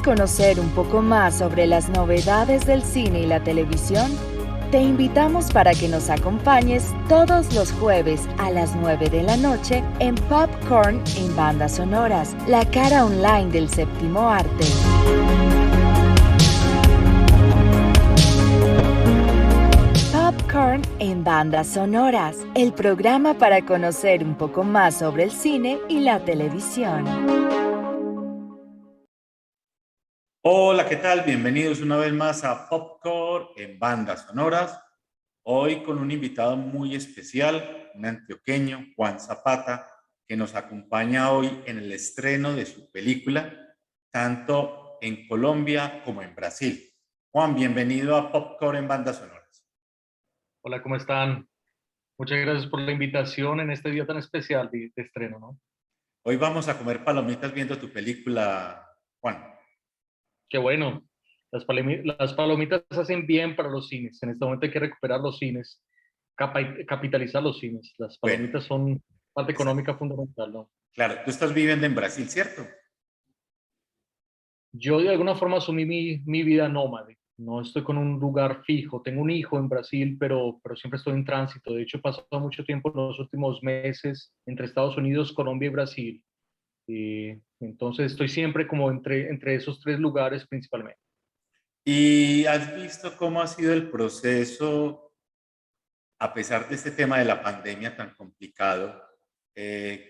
conocer un poco más sobre las novedades del cine y la televisión? Te invitamos para que nos acompañes todos los jueves a las 9 de la noche en Popcorn en Bandas Sonoras, la cara online del séptimo arte. Popcorn en Bandas Sonoras, el programa para conocer un poco más sobre el cine y la televisión. Hola, ¿qué tal? Bienvenidos una vez más a Popcorn en Bandas Sonoras. Hoy con un invitado muy especial, un antioqueño, Juan Zapata, que nos acompaña hoy en el estreno de su película, tanto en Colombia como en Brasil. Juan, bienvenido a Popcorn en Bandas Sonoras. Hola, ¿cómo están? Muchas gracias por la invitación en este día tan especial de estreno, ¿no? Hoy vamos a comer palomitas viendo tu película, Juan. Qué bueno. Las palomitas hacen bien para los cines. En este momento hay que recuperar los cines, capitalizar los cines. Las Bueno, palomitas son parte es- económica fundamental, ¿no? claro, tú estás viviendo en Brasil, ¿cierto? Yo de alguna forma asumí mi vida nómade. No estoy con un lugar fijo. Tengo un hijo en Brasil, pero siempre estoy en tránsito. De hecho, he pasado mucho tiempo en los últimos meses entre Estados Unidos, Colombia y Brasil. Entonces estoy siempre como entre esos tres lugares principalmente. ¿Y has visto cómo ha sido el proceso a pesar de este tema de la pandemia tan complicado,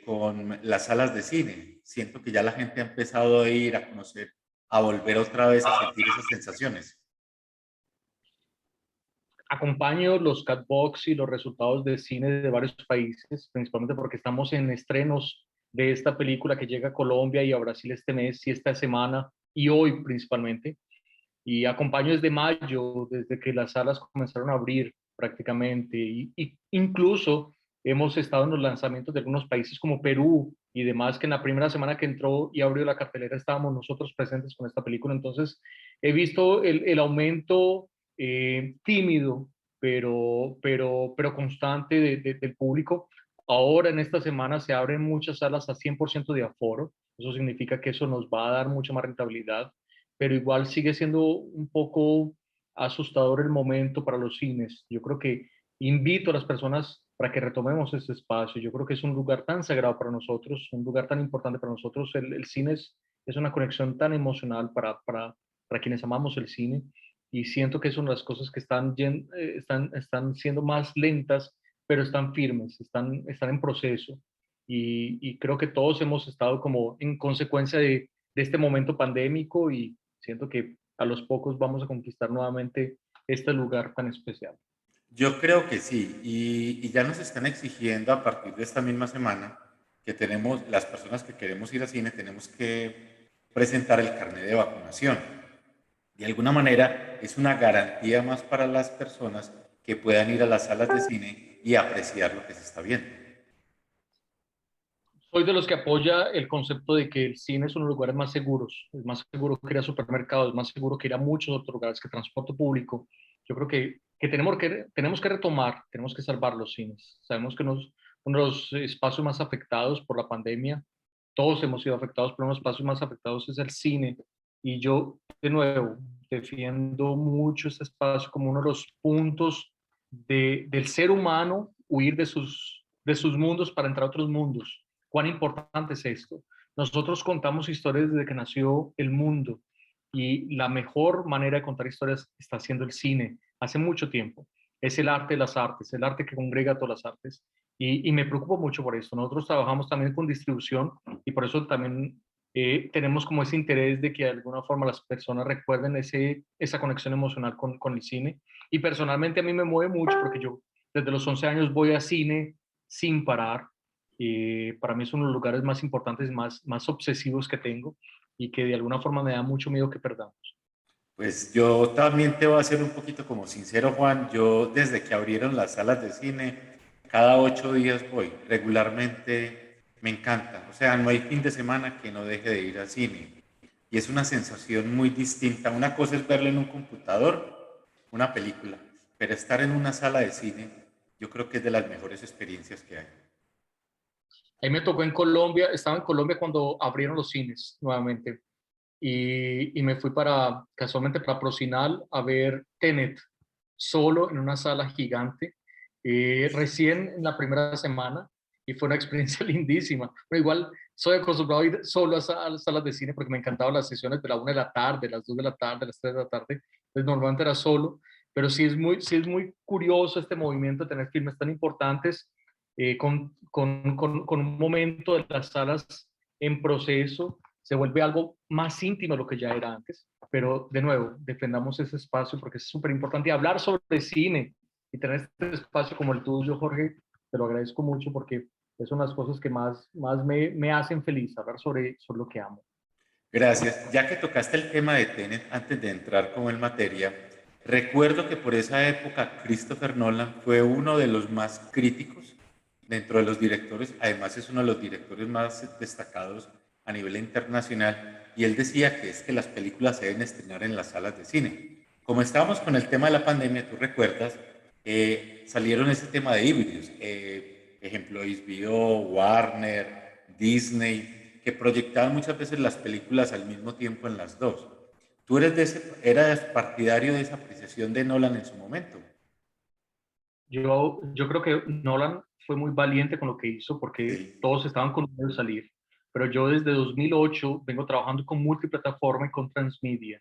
con las salas de cine? Siento que ya la gente ha empezado a ir, a conocer, a volver otra vez a sentir esas sensaciones. Acompaño los catbox y los resultados de cine de varios países, principalmente porque estamos en estrenos de esta película que llega a Colombia y a Brasil este mes y esta semana y hoy principalmente. Y acompaño desde mayo, desde que las salas comenzaron a abrir prácticamente. Y incluso hemos estado en los lanzamientos de algunos países como Perú y demás, que en la primera semana que entró y abrió la cartelera estábamos nosotros presentes con esta película. Entonces he visto el aumento tímido, pero constante del público. Ahora en esta semana se abren muchas salas a 100% de aforo. Eso significa que eso nos va a dar mucha más rentabilidad, pero igual sigue siendo un poco asustador el momento para los cines. Yo creo que invito a las personas para que retomemos este espacio. Yo creo que es un lugar tan sagrado para nosotros, un lugar tan importante para nosotros. El cine es una conexión tan emocional para quienes amamos el cine, y siento que es una de las cosas que están siendo más lentas, pero están firmes, están en proceso. Y creo que todos hemos estado como en consecuencia de este momento pandémico, y siento que a los pocos vamos a conquistar nuevamente este lugar tan especial. Yo creo que sí, y ya nos están exigiendo a partir de esta misma semana que tenemos, las personas que queremos ir al cine, tenemos que presentar el carnet de vacunación. De alguna manera es una garantía más para las personas que puedan ir a las salas de cine y apreciar lo que se está viendo. Soy de los que apoya el concepto de que el cine es uno de los lugares más seguros, es más seguro que ir a supermercados, es más seguro que ir a muchos otros lugares, que transporte público. Yo creo que tenemos que retomar, tenemos que salvar los cines. Sabemos que uno de los espacios más afectados por la pandemia, todos hemos sido afectados, pero uno de los espacios más afectados es el cine. Y yo, de nuevo, defiendo mucho este espacio como uno de los puntos del ser humano, huir de sus mundos para entrar a otros mundos. ¿Cuán importante es esto? Nosotros contamos historias desde que nació el mundo, y la mejor manera de contar historias está siendo el cine. Hace mucho tiempo. Es el arte de las artes, el arte que congrega todas las artes. Y me preocupo mucho por esto. Nosotros trabajamos también con distribución, y por eso también tenemos como ese interés de que de alguna forma las personas recuerden esa conexión emocional con el cine. Y personalmente a mí me mueve mucho porque yo desde los 11 años voy a cine sin parar. Para mí es uno de los lugares más importantes, más obsesivos que tengo, y que de alguna forma me da mucho miedo que perdamos. Pues yo también te voy a ser un poquito como sincero, Juan. Yo desde que abrieron las salas de cine, cada 8 días voy. Regularmente me encanta. O sea, no hay fin de semana que no deje de ir al cine. Y es una sensación muy distinta. Una cosa es verlo en un computador, una película, pero estar en una sala de cine, yo creo que es de las mejores experiencias que hay. Ahí me tocó en Colombia, estaba en Colombia cuando abrieron los cines nuevamente. y me fui casualmente para Procinal a ver Tenet solo en una sala gigante, recién en la primera semana, y fue una experiencia lindísima. Pero igual soy acostumbrado a ir solo a las salas de cine porque me encantaban las sesiones de la 1 de la tarde, las 2 de la tarde, las 3 de la tarde, entonces normalmente era solo, pero sí es muy curioso este movimiento de tener filmes tan importantes con un momento de las salas en proceso, se vuelve algo más íntimo de lo que ya era antes. Pero de nuevo, defendamos ese espacio porque es súper importante. Y hablar sobre cine y tener este espacio como el tuyo, Jorge, te lo agradezco mucho porque es una de las cosas que más me hacen feliz, hablar sobre lo que amo. Gracias. Ya que tocaste el tema de Tenet, antes de entrar como en materia, recuerdo que por esa época Christopher Nolan fue uno de los más críticos dentro de los directores, además es uno de los directores más destacados a nivel internacional, y él decía que es que las películas se deben estrenar en las salas de cine. Como estábamos con el tema de la pandemia, tú recuerdas, salieron ese tema de híbridos, ejemplo HBO, Warner, Disney, que proyectaban muchas veces las películas al mismo tiempo en las dos. ¿Tú eras partidario de esa apreciación de Nolan en su momento? Yo creo que Nolan fue muy valiente con lo que hizo porque Sí, todos estaban con miedo de salir. Pero yo desde 2008 vengo trabajando con multiplataforma y con transmedia.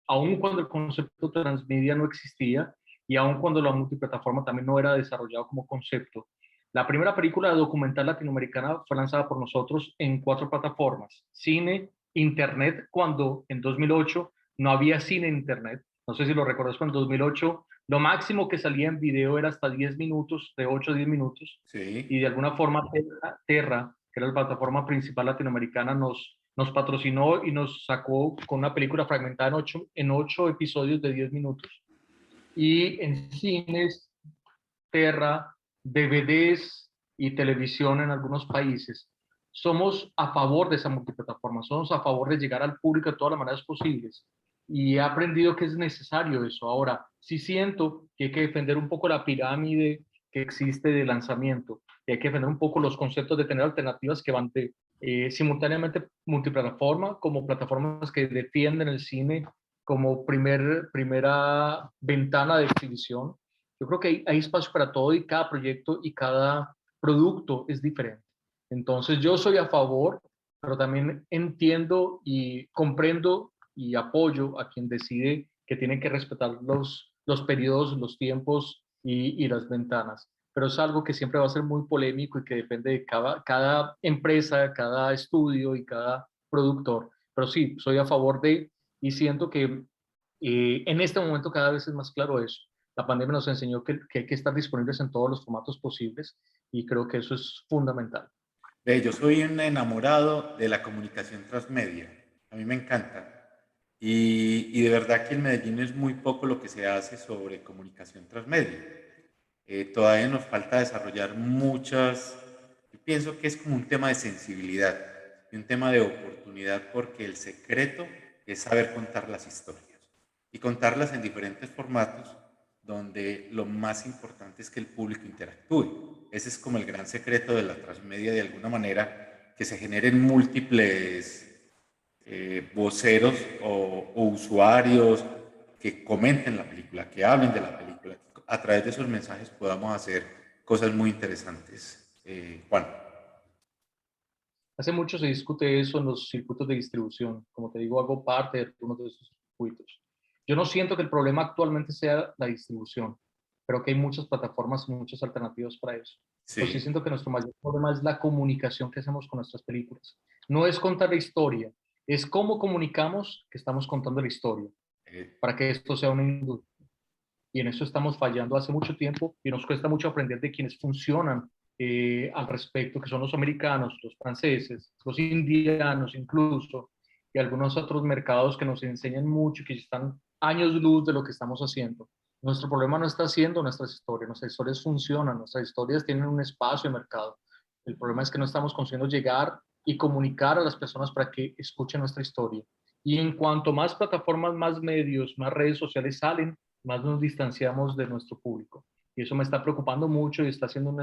Aun cuando el concepto transmedia no existía y aun cuando la multiplataforma también no era desarrollado como concepto. La primera película documental latinoamericana fue lanzada por nosotros en 4 plataformas: cine, internet, cuando en 2008 no había cine en internet. No sé si lo recuerdas, pero en 2008 lo máximo que salía en video era hasta 10 minutos, de 8 a 10 minutos, y sí. de alguna forma Terra, que era la plataforma principal latinoamericana, nos patrocinó y nos sacó con una película fragmentada en ocho episodios de 10 minutos. Y en cines, Terra, DVDs y televisión en algunos países. Somos a favor de esa multiplataforma, somos a favor de llegar al público de todas las maneras posibles. Y he aprendido que es necesario eso. Ahora, sí siento que hay que defender un poco la pirámide que existe de lanzamiento, y hay que defender un poco los conceptos de tener alternativas que van simultáneamente multiplataforma, como plataformas que defienden el cine como primera ventana de exhibición. Yo creo que hay espacio para todo y cada proyecto y cada producto es diferente. Entonces yo soy a favor, pero también entiendo y comprendo y apoyo a quien decide que tiene que respetar los periodos, los tiempos y las ventanas. Pero es algo que siempre va a ser muy polémico y que depende de cada empresa, cada estudio y cada productor. Pero sí, soy a favor y siento que en este momento cada vez es más claro eso. La pandemia nos enseñó que hay que estar disponibles en todos los formatos posibles y creo que eso es fundamental. Ve, yo soy un enamorado de la comunicación transmedia. A mí me encanta. Y de verdad que en Medellín es muy poco lo que se hace sobre comunicación transmedia. Todavía nos falta desarrollar muchas, yo pienso que es como un tema de sensibilidad y un tema de oportunidad porque el secreto es saber contar las historias y contarlas en diferentes formatos donde lo más importante es que el público interactúe. Ese es como el gran secreto de la transmedia de alguna manera, que se generen múltiples voceros o usuarios que comenten la película, que hablen de la película. A través de esos mensajes podamos hacer cosas muy interesantes. Juan. Hace mucho se discute eso en los circuitos de distribución. Como te digo, hago parte de algunos de esos circuitos. Yo no siento que el problema actualmente sea la distribución, pero que hay muchas plataformas y muchas alternativas para eso. Pero sí Sí, siento que nuestro mayor problema es la comunicación que hacemos con nuestras películas. No es contar la historia, es cómo comunicamos que estamos contando la historia eh, para que esto sea una industria. Y en eso estamos fallando hace mucho tiempo y nos cuesta mucho aprender de quienes funcionan al respecto, que son los americanos, los franceses, los indianos incluso, y algunos otros mercados que nos enseñan mucho, que están años luz de lo que estamos haciendo. Nuestro problema no está haciendo nuestras historias funcionan, nuestras historias tienen un espacio de mercado. El problema es que no estamos consiguiendo llegar y comunicar a las personas para que escuchen nuestra historia. Y en cuanto más plataformas, más medios, más redes sociales salen, más nos distanciamos de nuestro público. Y eso me está preocupando mucho y está siendo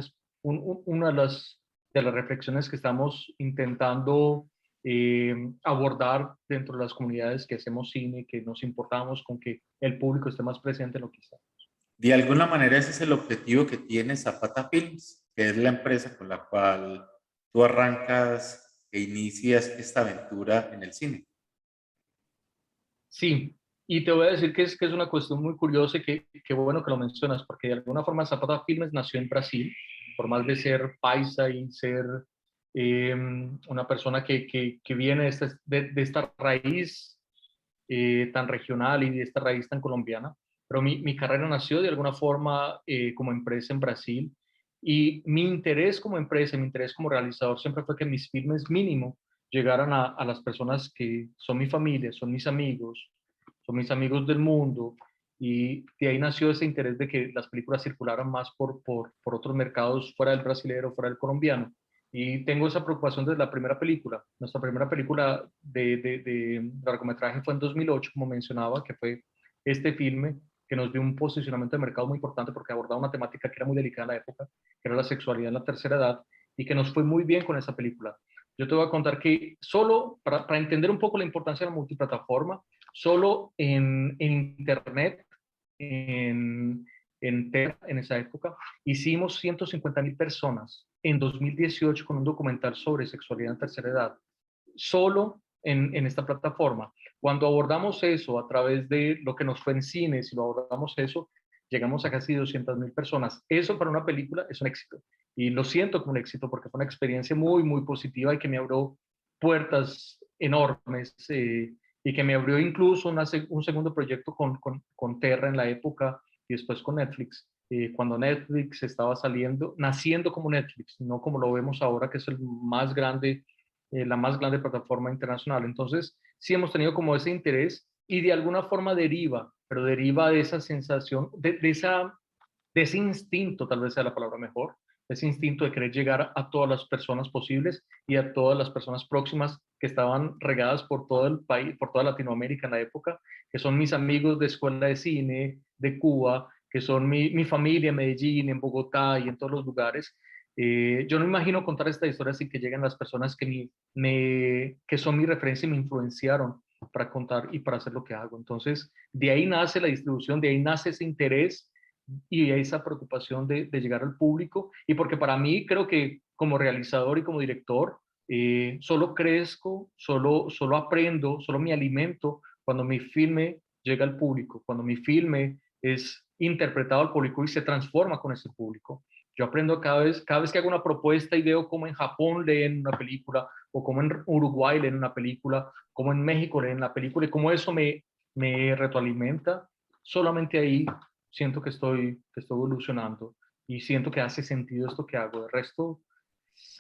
una de las reflexiones que estamos intentando abordar dentro de las comunidades que hacemos cine, que nos importamos con que el público esté más presente en lo que está. De alguna manera ese es el objetivo que tiene Zapata Films, que es la empresa con la cual tú arrancas e inicias esta aventura en el cine. Sí, y te voy a decir que es una cuestión muy curiosa y que bueno que lo mencionas, porque de alguna forma Zapata Filmes nació en Brasil, por más de ser paisa y ser una persona que viene de esta raíz tan regional y de esta raíz tan colombiana, pero mi carrera nació de alguna forma como empresa en Brasil y mi interés como empresa, mi interés como realizador siempre fue que mis filmes mínimo llegaran a las personas que son mi familia, son mis amigos del mundo, y de ahí nació ese interés de que las películas circularan más por otros mercados fuera del brasilero, fuera del colombiano. Y tengo esa preocupación desde la primera película. Nuestra primera película de largometraje fue en 2008, como mencionaba, que fue este filme que nos dio un posicionamiento de mercado muy importante porque abordaba una temática que era muy delicada en la época, que era la sexualidad en la tercera edad, y que nos fue muy bien con esa película. Yo te voy a contar que solo para entender un poco la importancia de la multiplataforma, solo en Internet, en, en esa época, hicimos 150.000 personas en 2018 con un documental sobre sexualidad en tercera edad, solo en esta plataforma. Cuando abordamos eso a través de lo que nos fue en cine, si lo abordamos eso, llegamos a casi 200.000 personas. Eso para una película es un éxito. Y lo siento como un éxito porque fue una experiencia muy, muy positiva y que me abrió puertas enormes y que me abrió incluso un segundo proyecto con Terra en la época y después con Netflix. Cuando Netflix estaba saliendo, naciendo como Netflix, no como lo vemos ahora, que es el más grande, la más grande plataforma internacional. Entonces, sí hemos tenido como ese interés y de alguna forma deriva, pero deriva de esa sensación, de ese instinto, tal vez sea la palabra mejor, ese instinto de querer llegar a todas las personas posibles y a todas las personas próximas que estaban regadas por todo el país, por toda Latinoamérica en la época, que son mis amigos de escuela de cine, de Cuba, que son mi familia en Medellín, en Bogotá y en todos los lugares. Yo no imagino contar esta historia sin que lleguen las personas que son mi referencia y me influenciaron para contar y para hacer lo que hago. Entonces, de ahí nace la distribución, de ahí nace ese interés y esa preocupación de llegar al público. Y porque para mí creo que como realizador y como director, solo crezco, solo aprendo, solo me alimento cuando mi filme llega al público, cuando mi filme es interpretado al público y se transforma con ese público. Yo aprendo cada vez que hago una propuesta y veo cómo en Japón leen una película, o cómo en Uruguay leen una película, cómo en México leen la película, y cómo eso me retroalimenta, solamente ahí siento que estoy evolucionando y siento que hace sentido esto que hago. El resto,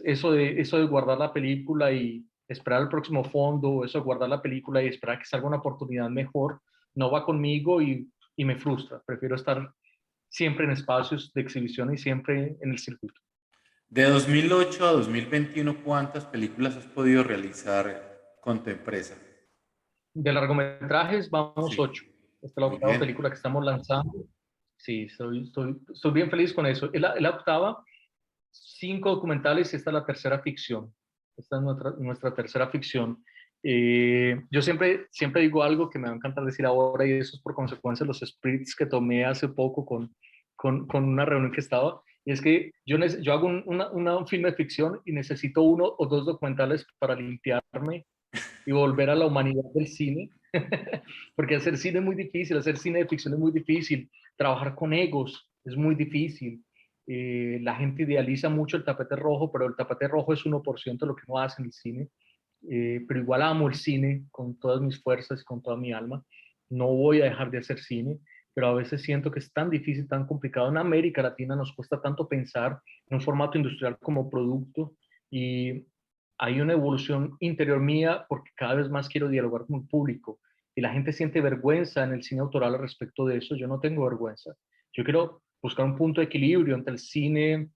eso de guardar la película y esperar el próximo fondo, eso de guardar la película y esperar que salga una oportunidad mejor, no va conmigo y me frustra. Prefiero estar siempre en espacios de exhibición y siempre en el circuito. De 2008 a 2021, ¿cuántas películas has podido realizar con tu empresa? De largometrajes vamos 8. Sí, Esta es la muy octava bien. película que estamos lanzando. Sí, estoy bien feliz con eso. Es la octava, 5 documentales y esta es la tercera ficción. Esta es nuestra tercera ficción. Yo siempre digo algo que me va a encantar decir ahora, y eso es por consecuencia de los sprints que tomé hace poco con una reunión que estaba. Y es que yo hago un filme de ficción y necesito 1 o 2 documentales para limpiarme y volver a la humanidad del cine, porque hacer cine es muy difícil, hacer cine de ficción es muy difícil, trabajar con egos es muy difícil. La gente idealiza mucho el tapete rojo, pero el tapete rojo es 1% de lo que uno hace en el cine. Pero igual amo el cine con todas mis fuerzas y con toda mi alma. No voy a dejar de hacer cine, pero a veces siento que es tan difícil, tan complicado. En América Latina nos cuesta tanto pensar en un formato industrial como producto, y hay una evolución interior mía porque cada vez más quiero dialogar con el público y la gente siente vergüenza en el cine autoral al respecto de eso. Yo no tengo vergüenza. Yo quiero buscar un punto de equilibrio entre el cine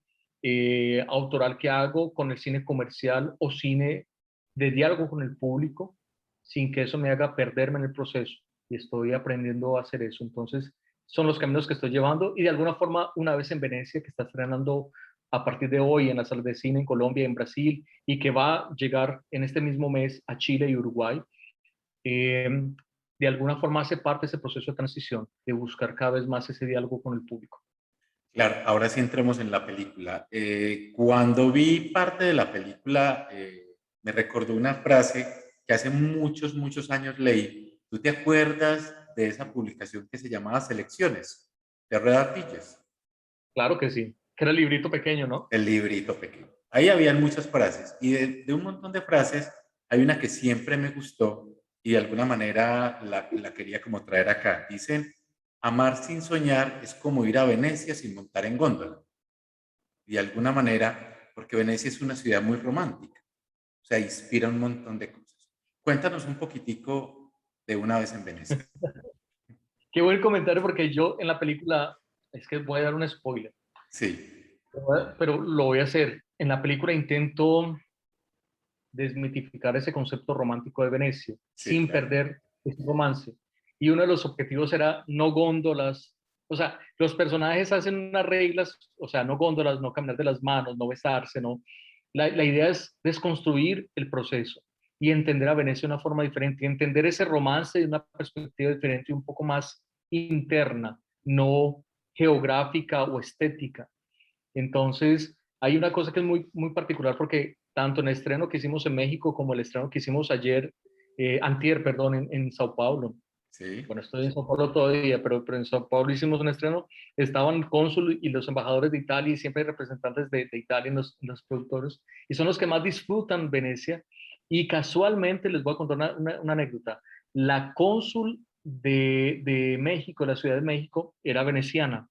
autoral que hago con el cine comercial o cine de diálogo con el público sin que eso me haga perderme en el proceso, y estoy aprendiendo a hacer eso. Entonces son los caminos que estoy llevando, y de alguna forma una vez en Venecia, que está estrenando a partir de hoy en las salas de cine en Colombia y en Brasil, y que va a llegar en este mismo mes a Chile y Uruguay. eh, de alguna forma hace parte de ese proceso de transición, de buscar cada vez más ese diálogo con el público. Claro, ahora sí entremos en la película. Cuando vi parte de la película, me recordó una frase que hace muchos, muchos años leí. ¿Tú te acuerdas de esa publicación que se llamaba Selecciones de Rueda Pillas? Claro que sí, que era el librito pequeño, ¿no? El librito pequeño. Ahí habían muchas frases y de un montón de frases hay una que siempre me gustó y de alguna manera la quería como traer acá. Dicen, amar sin soñar es como ir a Venecia sin montar en góndola. Y de alguna manera, porque Venecia es una ciudad muy romántica, o sea, inspira un montón de cosas. Cuéntanos un poquitico de Una vez en Venecia. Qué buen comentario porque yo en la película, es que voy a dar un spoiler, Sí, pero lo voy a hacer. En la película intento desmitificar ese concepto romántico de Venecia sí, sin claro. perder ese romance. Y uno de los objetivos era no góndolas. O sea, los personajes hacen unas reglas, o sea, no góndolas, no caminar de las manos, no besarse, no. La idea es desconstruir el proceso y entender a Venecia de una forma diferente, y entender ese romance de una perspectiva diferente y un poco más interna, no geográfica o estética. Entonces, hay una cosa que es muy, muy particular porque tanto en el estreno que hicimos en México como el estreno que hicimos ayer, antier, perdón, en Sao Paulo. Sí. Bueno, estoy en Sao Paulo todavía, pero en Sao Paulo hicimos un estreno. Estaban el cónsul y los embajadores de Italia y siempre hay representantes de Italia en los productores. Y son los que más disfrutan Venecia. Y casualmente les voy a contar una anécdota. La cónsul de México, de la Ciudad de México, era veneciana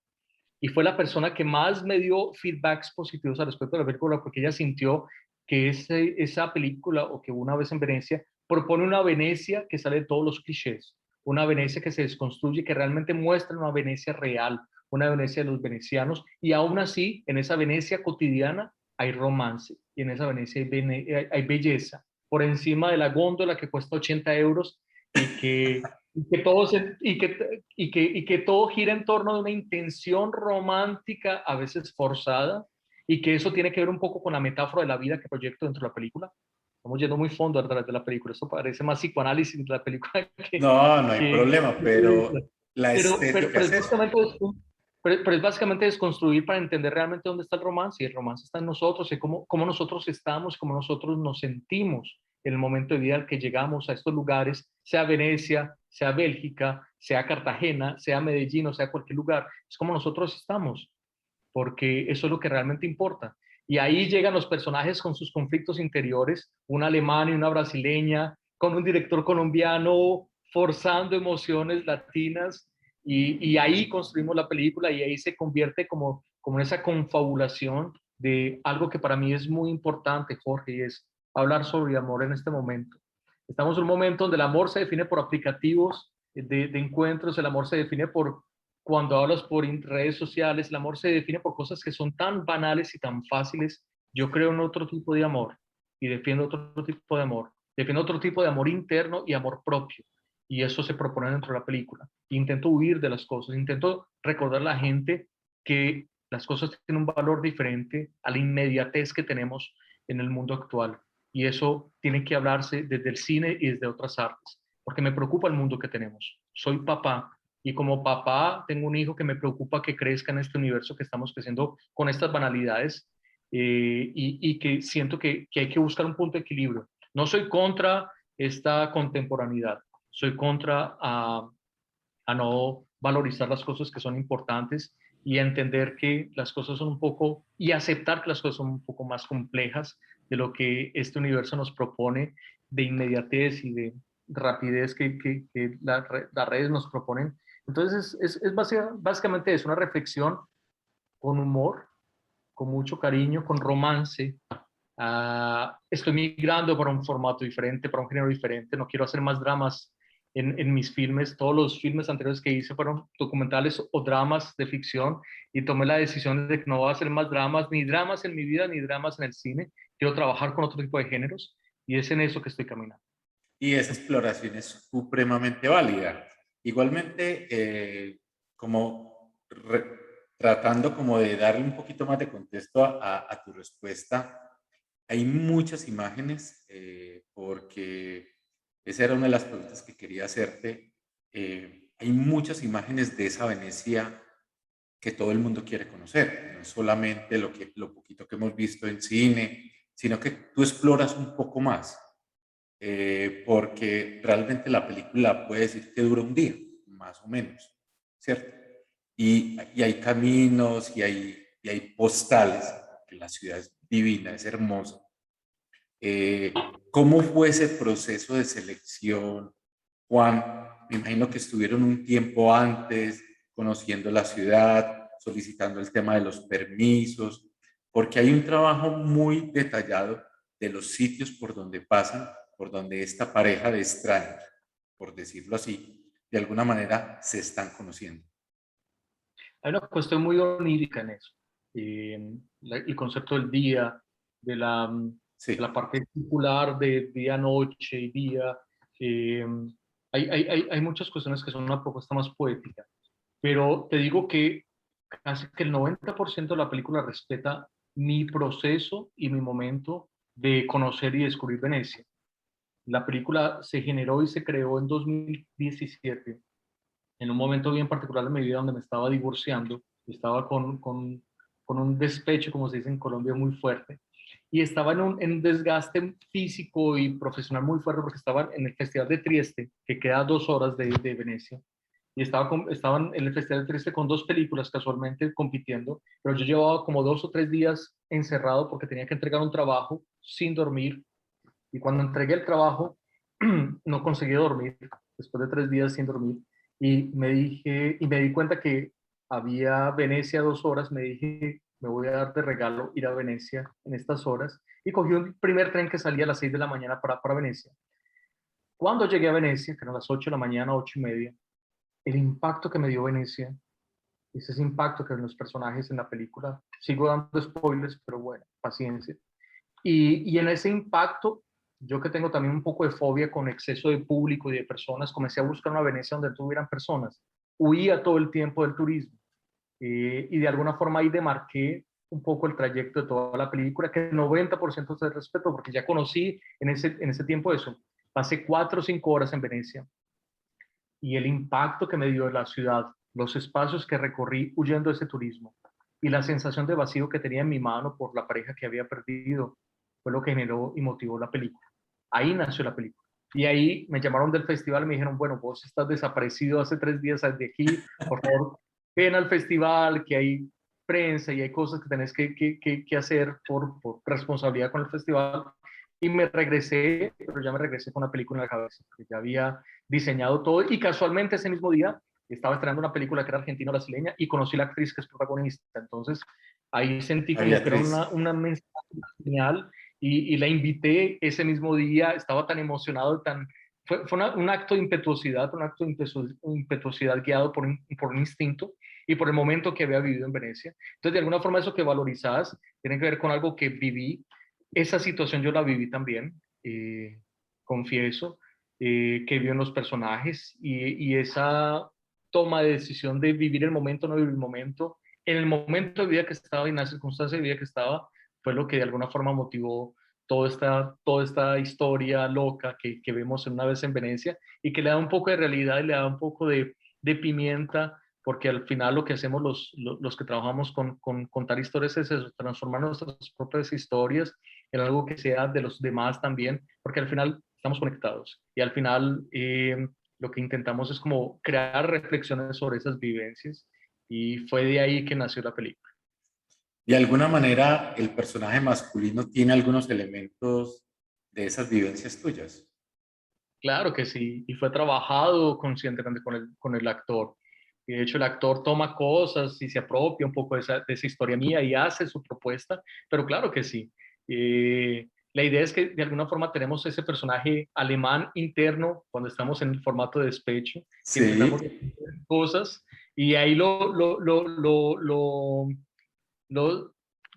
y fue la persona que más me dio feedbacks positivos al respecto de la película porque ella sintió que esa película o que Una vez en Venecia propone una Venecia que sale de todos los clichés, una Venecia que se desconstruye, que realmente muestra una Venecia real, una Venecia de los venecianos y aún así en esa Venecia cotidiana hay romance y en esa Venecia hay belleza por encima de la góndola que cuesta 80 euros y que todo y que todo gira en torno de una intención romántica, a veces forzada, y que eso tiene que ver un poco con la metáfora de la vida que proyecto dentro de la película. Estamos yendo muy fondo a través de la película. Esto parece más psicoanálisis de la película No, no hay que, problema, pero la estética pero es es eso. básicamente pero es básicamente desconstruir para entender realmente dónde está el romance. Y el romance está en nosotros, y cómo nosotros estamos, cómo nosotros nos sentimos en el momento de vida al que llegamos a estos lugares, sea Venecia, sea Bélgica, sea Cartagena, sea Medellín o sea cualquier lugar. Es como nosotros estamos, porque eso es lo que realmente importa. Y ahí llegan los personajes con sus conflictos interiores, una alemana y una brasileña, con un director colombiano forzando emociones latinas, y ahí construimos la película y ahí se convierte como en esa confabulación de algo que para mí es muy importante, Jorge, y es hablar sobre amor en este momento. Estamos en un momento donde el amor se define por aplicativos de encuentros, el amor se define por cuando hablas por redes sociales, el amor se define por cosas que son tan banales y tan fáciles. Yo creo en otro tipo de amor y defiendo otro tipo de amor. Defiendo otro tipo de amor interno y amor propio. Y eso se propone dentro de la película. Intento huir de las cosas, intento recordar a la gente que las cosas tienen un valor diferente a la inmediatez que tenemos en el mundo actual. Y eso tiene que hablarse desde el cine y desde otras artes, porque me preocupa el mundo que tenemos. Soy papá y como papá tengo un hijo que me preocupa que crezca en este universo que estamos creciendo con estas banalidades, y que siento que hay que buscar un punto de equilibrio. No soy contra esta contemporaneidad, soy contra a no valorizar las cosas que son importantes y a entender que las cosas son un poco, y aceptar que las cosas son un poco más complejas de lo que este universo nos propone de inmediatez y de rapidez que las redes nos proponen. Entonces es básicamente es una reflexión con humor, con mucho cariño, con romance. Estoy migrando para un formato diferente, para un género diferente. No quiero hacer más dramas en mis filmes. Todos los filmes anteriores que hice fueron documentales o dramas de ficción y tomé la decisión de que no voy a hacer más dramas, ni dramas en mi vida, ni dramas en el cine. Quiero trabajar con otro tipo de géneros y es en eso que estoy caminando. Y esa exploración es supremamente válida. Igualmente, como tratando como de darle un poquito más de contexto a tu respuesta, hay muchas imágenes porque esa era una de las preguntas que quería hacerte. Hay muchas imágenes de esa Venecia que todo el mundo quiere conocer, no es solamente lo poquito que hemos visto en cine, sino que tú exploras un poco más, porque realmente la película puede decir que dura un día, más o menos, ¿cierto? Y hay caminos y hay postales, que la ciudad es divina, es hermosa. ¿Cómo fue ese proceso de selección, Juan? Me imagino que estuvieron un tiempo antes conociendo la ciudad, solicitando el tema de los permisos, porque hay un trabajo muy detallado de los sitios por donde pasan, por donde esta pareja de extraños, por decirlo así, de alguna manera se están conociendo. Hay una cuestión muy onírica en eso. El concepto del día, de la Sí, parte circular de día, noche y día. eh, hay muchas cuestiones que son una propuesta más poética, pero te digo que casi que el 90% de la película respeta mi proceso y mi momento de conocer y descubrir Venecia. La película se generó y se creó en 2017, en un momento bien particular de mi vida donde me estaba divorciando, estaba con un despecho, como se dice en Colombia, muy fuerte, y estaba en un desgaste físico y profesional muy fuerte porque estaba en el Festival de Trieste, que queda a 2 horas de Venecia, y estaban en el Festival de Trieste con dos películas casualmente compitiendo, pero yo llevaba como 2 o 3 días encerrado porque tenía que entregar un trabajo sin dormir, y cuando entregué el trabajo no conseguí dormir, después de 3 días sin dormir, y me di cuenta que había Venecia a 2 horas. Me dije, me voy a dar de regalo ir a Venecia en estas horas, y cogí un primer tren que salía a las 6 de la mañana para Venecia. Cuando llegué a Venecia, que eran las 8 de la mañana, 8:30, el impacto que me dio Venecia es ese impacto que ven los personajes en la película. Sigo dando spoilers, pero bueno, paciencia. Y en ese impacto, yo que tengo también un poco de fobia con exceso de público y de personas, comencé a buscar una Venecia donde tuvieran personas. Huía todo el tiempo del turismo, y de alguna forma ahí demarqué un poco el trayecto de toda la película, que el 90% se respeto, porque ya conocí en ese tiempo eso. Pasé 4 o 5 horas en Venecia, y el impacto que me dio la ciudad, los espacios que recorrí huyendo de ese turismo y la sensación de vacío que tenía en mi mano por la pareja que había perdido, fue lo que generó y motivó la película. Ahí nació la película. Y ahí me llamaron del festival y me dijeron, bueno, vos estás desaparecido hace 3 días de aquí, por favor, ven al festival, que hay prensa y hay cosas que tenés que hacer por responsabilidad con el festival. Y me regresé, pero ya me regresé con una película en la cabeza, porque ya había diseñado todo, y casualmente ese mismo día estaba estrenando una película que era argentino-brasileña y conocí a la actriz que es protagonista. Entonces ahí sentí la como que era Beatriz. una mensaje genial, y la invité ese mismo día. Estaba tan emocionado, fue un acto de impetuosidad, un acto de impetuosidad guiado por un instinto y por el momento que había vivido en Venecia. Entonces, de alguna forma, eso que valorizás tiene que ver con algo que viví. Esa situación yo la viví también, confieso, que vio en los personajes, y esa toma de decisión de vivir el momento, no vivir el momento, en el momento de vida que estaba y en la circunstancia de vida que estaba, fue lo que de alguna forma motivó toda esta historia loca que vemos en Una vez en Venecia, y que le da un poco de realidad y le da un poco de pimienta, porque al final lo que hacemos los que trabajamos con contar historias es eso, transformar nuestras propias historias en algo que sea de los demás también, porque al final estamos conectados, y al final lo que intentamos es como crear reflexiones sobre esas vivencias, y fue de ahí que nació la película. De alguna manera, el personaje masculino tiene algunos elementos de esas vivencias tuyas. Claro que sí, y fue trabajado conscientemente con el actor. Y de hecho el actor toma cosas y se apropia un poco de esa historia mía y hace su propuesta, pero claro que sí. La idea es que de alguna forma tenemos ese personaje alemán interno cuando estamos en el formato de despecho, que intentamos Sí, hacer cosas, y ahí lo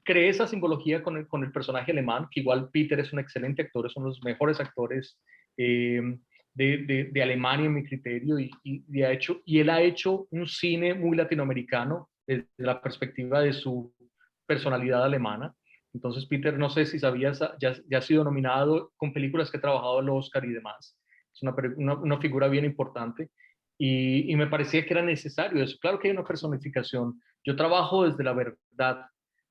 creé esa simbología con el personaje alemán, que igual Peter es un excelente actor, es uno de los mejores actores eh, de Alemania en mi criterio, y él ha hecho un cine muy latinoamericano, desde la perspectiva de su personalidad alemana. Entonces, Peter, no sé si sabías, ya ha sido nominado con películas que ha trabajado al Oscar y demás. Es una figura bien importante y me parecía que era necesario eso. Claro que hay una personificación. Yo trabajo desde la verdad.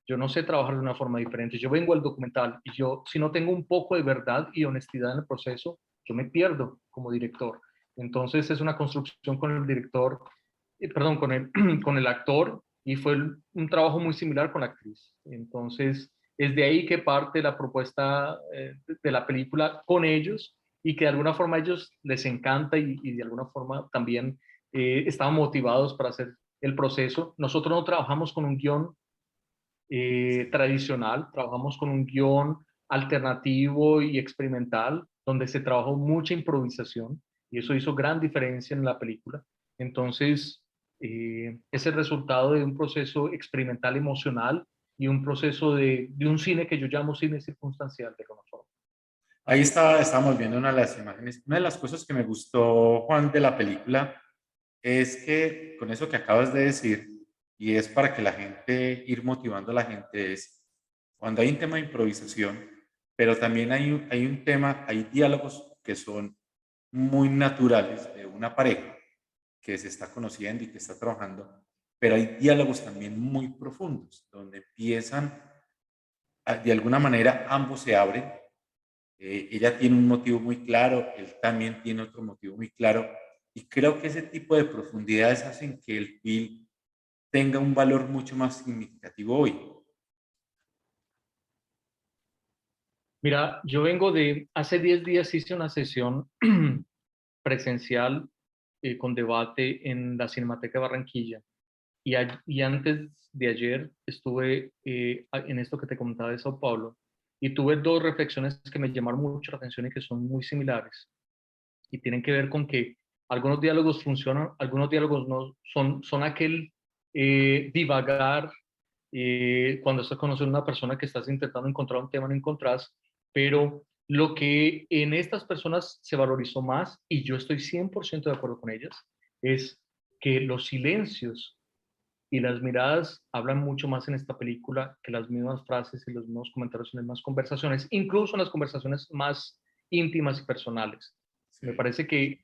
Yo no sé trabajar de una forma diferente. Yo vengo al documental y yo, si no tengo un poco de verdad y honestidad en el proceso, yo me pierdo como director. Entonces es una construcción con el director, perdón, con el actor y fue un trabajo muy similar con la actriz. Entonces es de ahí que parte la propuesta de la película con ellos y que de alguna forma a ellos les encanta y de alguna forma también estaban motivados para hacer el proceso. Nosotros no trabajamos con un guión tradicional, trabajamos con un guión alternativo y experimental, donde se trabajó mucha improvisación y eso hizo gran diferencia en la película. Entonces, es el resultado de un proceso experimental emocional y un proceso de un cine que yo llamo cine circunstancial de alguna forma. Ahí estábamos viendo una de las imágenes. Una de las cosas que me gustó, Juan, de la película es que con eso que acabas de decir, y es para que la gente, ir motivando a la gente, es cuando hay un tema de improvisación, pero también hay un tema, hay diálogos que son muy naturales de una pareja que se está conociendo y que está trabajando, pero hay diálogos también muy profundos, donde empiezan, de alguna manera, ambos se abren. Ella tiene un motivo muy claro, él también tiene otro motivo muy claro, y creo que ese tipo de profundidades hacen que el film tenga un valor mucho más significativo hoy. Mira, yo vengo de, hace 10 días hice una sesión presencial con debate en la Cinemateca de Barranquilla. Y antes de ayer estuve en esto que te comentaba de Sao Paulo y tuve dos reflexiones que me llamaron mucho la atención y que son muy similares y tienen que ver con que algunos diálogos funcionan, algunos diálogos no, son aquel divagar cuando estás conociendo a una persona que estás intentando encontrar un tema, no encontrás, pero lo que en estas personas se valorizó más, y yo estoy 100% de acuerdo con ellas, es que los silencios y las miradas hablan mucho más en esta película que las mismas frases y los mismos comentarios en las mismas conversaciones, incluso en las conversaciones más íntimas y personales. Me Sí. parece que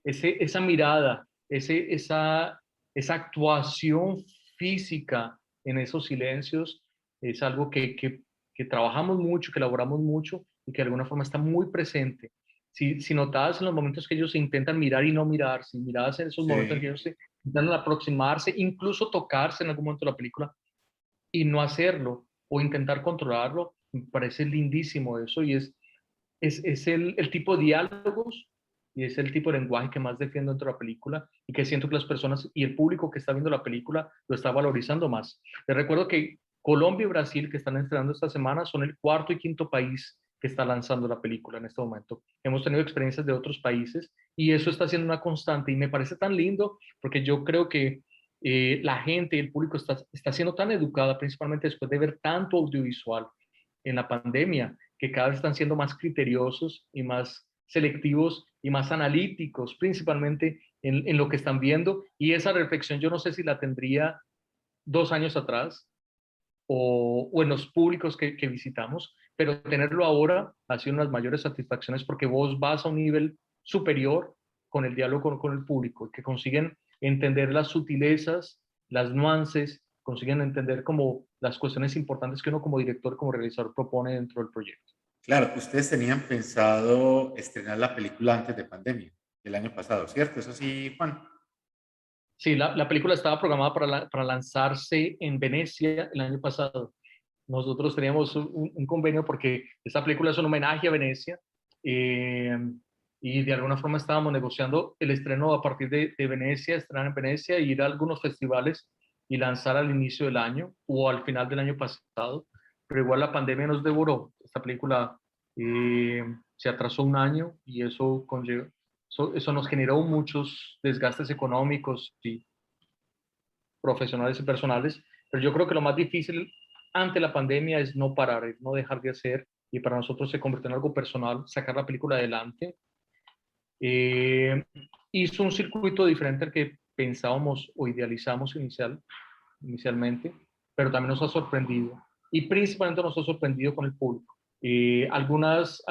esa mirada, esa actuación física en esos silencios es algo que trabajamos mucho, que elaboramos mucho y que de alguna forma está muy presente. Si notabas en los momentos que ellos intentan mirar y no mirar, si mirabas en esos momentos en que Sí. ellos intentan aproximarse, incluso tocarse en algún momento de la película y no hacerlo o intentar controlarlo, me parece lindísimo eso y es el tipo de diálogos y es el tipo de lenguaje que más defiendo dentro de la película y que siento que las personas y el público que está viendo la película lo está valorizando más. Les recuerdo que Colombia y Brasil, que están estrenando esta semana, son el cuarto y quinto país que está lanzando la película en este momento. Hemos tenido experiencias de otros países y eso está siendo una constante y me parece tan lindo porque yo creo que la gente y el público está siendo tan educada, principalmente después de ver tanto audiovisual en la pandemia, que cada vez están siendo más criteriosos y más selectivos y más analíticos, principalmente en lo que están viendo. Y esa reflexión yo no sé si la tendría 2 años atrás o en los públicos que visitamos, pero tenerlo ahora ha sido una de las mayores satisfacciones porque vos vas a un nivel superior con el diálogo con el público, que consiguen entender las sutilezas, las nuances, consiguen entender como las cuestiones importantes que uno como director, como realizador propone dentro del proyecto. Claro, ustedes tenían pensado estrenar la película antes de pandemia, el año pasado, ¿cierto? Eso sí, Juan. Sí, la película estaba programada para lanzarse en Venecia el año pasado. Nosotros teníamos un convenio porque esta película es un homenaje a Venecia eh, y de alguna forma estábamos negociando el estreno a partir de Venecia, estrenar en Venecia, e ir a algunos festivales y lanzar al inicio del año o al final del año pasado, pero igual la pandemia nos devoró. Esta película se atrasó un año y eso nos generó muchos desgastes económicos y profesionales y personales, pero yo creo que lo más difícil ante la pandemia es no parar, es no dejar de hacer, y para nosotros se convirtió en algo personal, sacar la película adelante. Eh, Hizo un circuito diferente al que pensábamos o idealizamos inicialmente, pero también nos ha sorprendido. Y principalmente nos ha sorprendido con el público. Algunas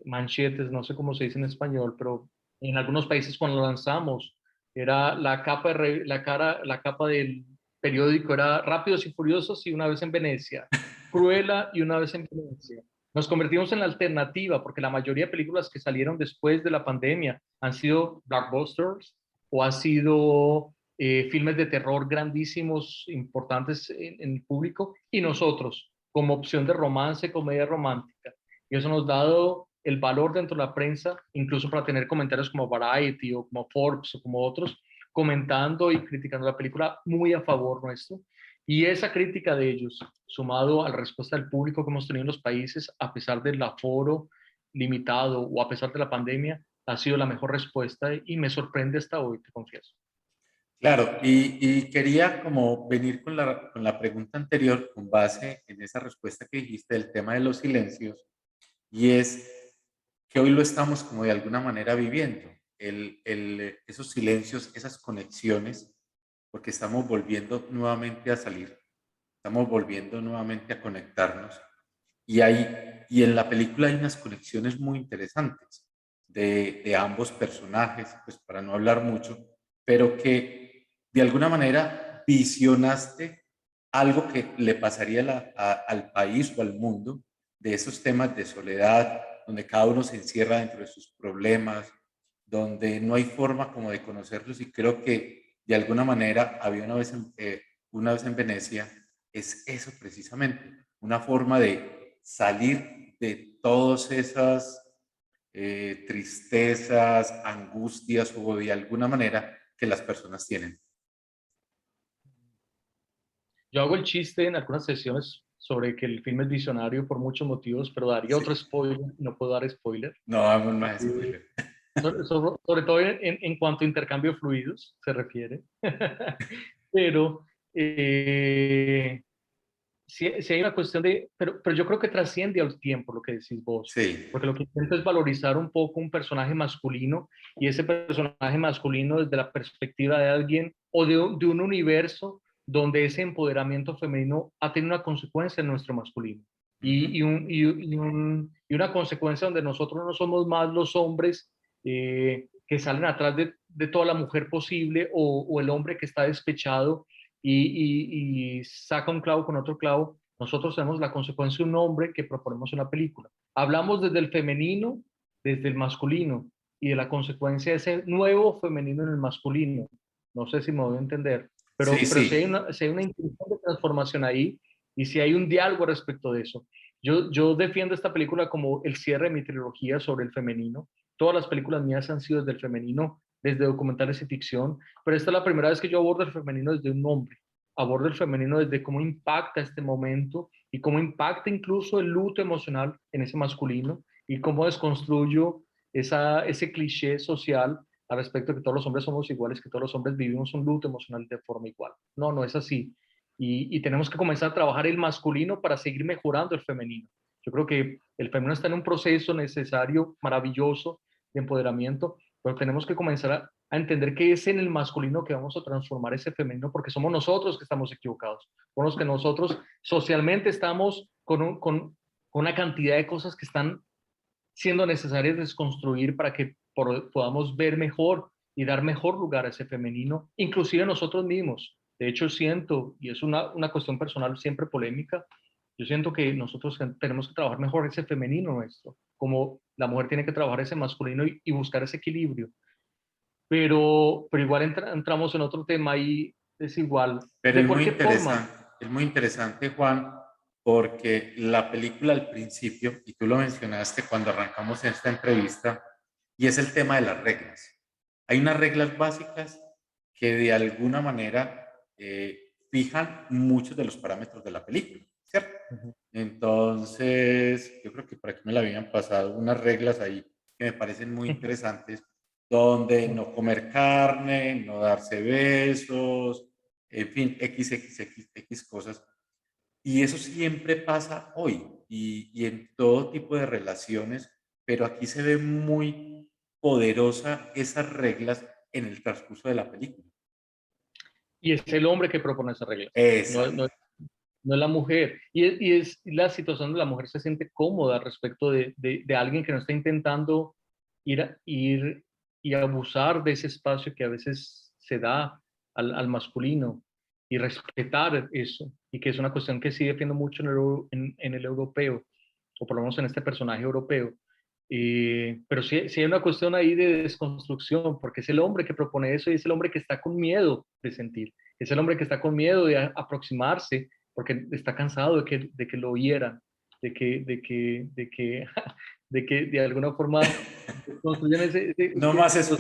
manchetes, no sé cómo se dice en español, pero en algunos países cuando lo lanzamos, era la capa del periódico era Rápidos y Furiosos y Una vez en Venecia, Cruella y Una vez en Venecia. Nos convertimos en la alternativa porque la mayoría de películas que salieron después de la pandemia han sido blockbusters o han sido filmes de terror grandísimos, importantes en el público, y nosotros, como opción de romance, comedia romántica. Y eso nos ha dado el valor dentro de la prensa, incluso para tener comentarios como Variety o como Forbes o como otros, comentando y criticando la película muy a favor nuestro. Y esa crítica de ellos, sumado a la respuesta del público que hemos tenido en los países, a pesar del aforo limitado o a pesar de la pandemia, ha sido la mejor respuesta y me sorprende hasta hoy, te confieso. Claro, y quería como venir con la pregunta anterior con base en esa respuesta que dijiste del tema de los silencios, y es que hoy lo estamos como de alguna manera viviendo, esos silencios, esas conexiones, porque estamos volviendo nuevamente a salir, estamos volviendo nuevamente a conectarnos, y en la película hay unas conexiones muy interesantes de ambos personajes, pues para no hablar mucho, pero que de alguna manera visionaste algo que le pasaría al país o al mundo de esos temas de soledad, donde cada uno se encierra dentro de sus problemas, donde no hay forma como de conocerlos, y creo que de alguna manera había una vez en Venecia, es eso precisamente, una forma de salir de todas esas tristezas, angustias o de alguna manera que las personas tienen. Yo hago el chiste en algunas sesiones sobre que el film es visionario por muchos motivos, pero daría Sí. otro spoiler, no puedo dar spoiler. No, vamos más Eh, spoiler. sobre todo en cuanto a intercambio de fluidos se refiere. Pero sí hay una cuestión pero yo creo que trasciende al tiempo lo que decís vos, Sí. porque lo que intento es valorizar un poco un personaje masculino y ese personaje masculino desde la perspectiva de alguien o de un universo donde ese empoderamiento femenino ha tenido una consecuencia en nuestro masculino. Y una consecuencia donde nosotros no somos más los hombres que salen atrás de toda la mujer posible o el hombre que está despechado y saca un clavo con otro clavo. Nosotros tenemos la consecuencia de un hombre que proponemos en la película. Hablamos desde el femenino, desde el masculino y de la consecuencia de ese nuevo femenino en el masculino. No sé si me voy a entender, Sí, pero sí. si hay una intención de transformación ahí y si hay un diálogo respecto de eso. Yo defiendo esta película como el cierre de mi trilogía sobre el femenino. Todas las películas mías han sido desde el femenino, desde documentales y ficción, pero esta es la primera vez que yo abordo el femenino desde un hombre, abordo el femenino desde cómo impacta este momento y cómo impacta incluso el luto emocional en ese masculino y cómo desconstruyo ese cliché social al respecto de que todos los hombres somos iguales, que todos los hombres vivimos un luto emocional de forma igual. No, no es así. Y tenemos que comenzar a trabajar el masculino para seguir mejorando el femenino. Yo creo que el femenino está en un proceso necesario, maravilloso de empoderamiento, pero tenemos que comenzar a entender que es en el masculino que vamos a transformar ese femenino, porque somos nosotros que estamos equivocados, somos los que nosotros socialmente estamos con una cantidad de cosas que están siendo necesarias desconstruir para que podamos ver mejor y dar mejor lugar a ese femenino, inclusive nosotros mismos. De hecho, siento, y es una cuestión personal siempre polémica, yo siento que nosotros tenemos que trabajar mejor ese femenino nuestro, como la mujer tiene que trabajar ese masculino y buscar ese equilibrio. Pero igual entramos en otro tema y es igual. Pero ¿De por qué forma? es muy interesante, Juan, porque la película al principio, y tú lo mencionaste cuando arrancamos esta entrevista, y es el tema de las reglas. Hay unas reglas básicas que de alguna manera fijan muchos de los parámetros de la película, ¿cierto? Ujú. Entonces, yo creo que por aquí me la habían pasado unas reglas ahí que me parecen muy interesantes, donde no comer carne, no darse besos, en fin, X cosas. Y eso siempre pasa hoy y en todo tipo de relaciones, pero aquí se ve muy poderosa esas reglas en el transcurso de la película. Y es el hombre que propone esa regla, Exacto. no es la mujer. Y es la situación de la mujer se siente cómoda respecto de alguien que no está intentando ir y abusar de ese espacio que a veces se da al masculino, y respetar eso, y que es una cuestión que sí defiendo mucho en el europeo, o por lo menos en este personaje europeo. Pero sí hay una cuestión ahí de desconstrucción, porque es el hombre que propone eso y es el hombre que está con miedo de sentir, es el hombre que está con miedo de aproximarse, porque está cansado de que lo hieran, de que de alguna forma construyan No más eso.